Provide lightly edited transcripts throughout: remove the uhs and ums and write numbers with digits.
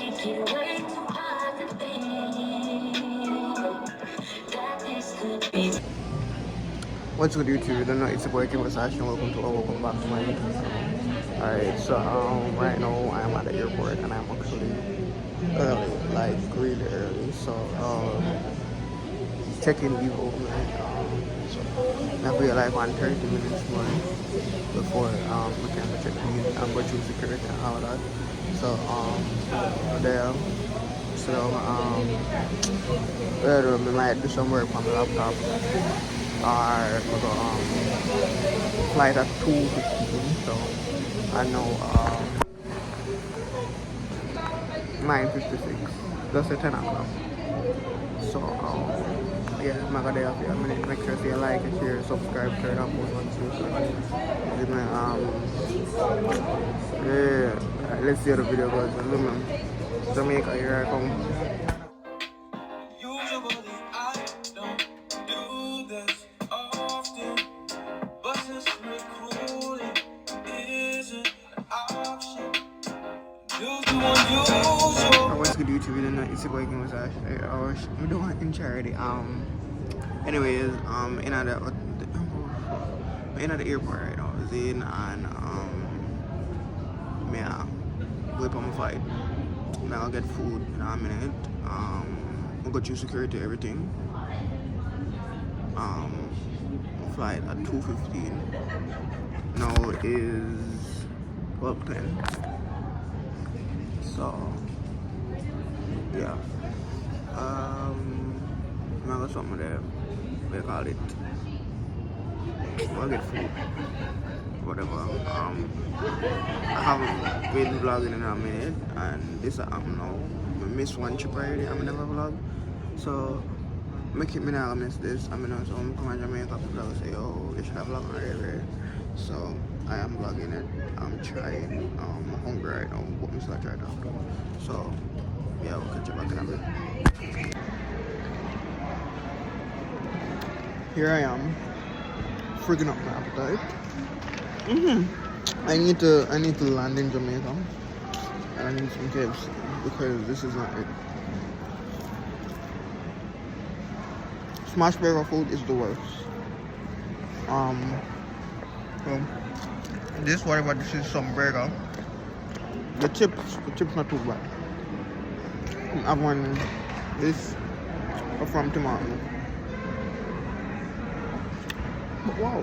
What's good, YouTube? You don't know it's a boy Versacefamily, and welcome back to my YouTube channel. Alright, so right now I'm at the airport and I'm actually early, like really early. So checking leave overnight. So I feel like 30 minutes more before we can check in and go through security and all that. So there. So we might do some work on the laptop or we go flight at 2:15. So I know 9:56. Just at 10 o'clock. So yeah, I'm gonna there for a minute. Make sure you like and share, subscribe, turn on post notifications. Yeah, let's see how the video goes. Jamaica, here I come. What's good, YouTube? You don't know it's your boy King Massage. We don't want in charity. Anyways, in the airport right now. Is in and yeah, wait on my flight. Now I'll get food in a minute. We'll go through security, everything. Flight at 2:15. Now it is 12:10. So yeah. I got something there. They call it. I'll get food. Whatever. I haven't been vlogging in a minute, and this I'm now. I missed one trip already. I'm never vlog, so make it me now miss this. I mean, so I'm coming to Jamaica to vlog. Say, oh, you should have vlogged already. So I am vlogging it. I'm trying. I'm hungry right now, but I'm still trying to vlog. So yeah, we'll catch you back in a bit. Here I am, freaking up my appetite. I need to land in Jamaica, and I need some KFC because this is not it. Smash burger food is the worst. So this whatever this is some burger. The chips not too bad. I have one this from tomorrow. But wow.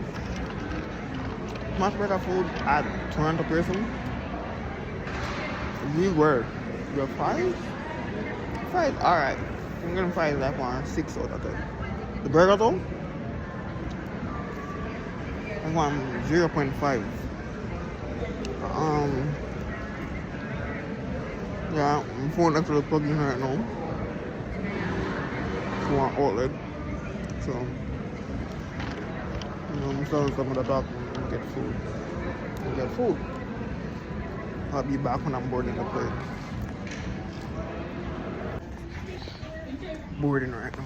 Smash burger food at Toronto person. We were 5? Alright. I'm gonna 5 that one 6 out of 10. The burger though? I want 0.5. Yeah, my phone actually plugged in right now. For an outlet. So I'm selling some of the talk and get food. I'll be back when I'm boarding the plane. Boarding right now.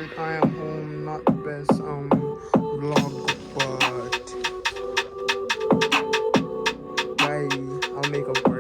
like I am home, not the best vlog, but bye. I'll make up for it.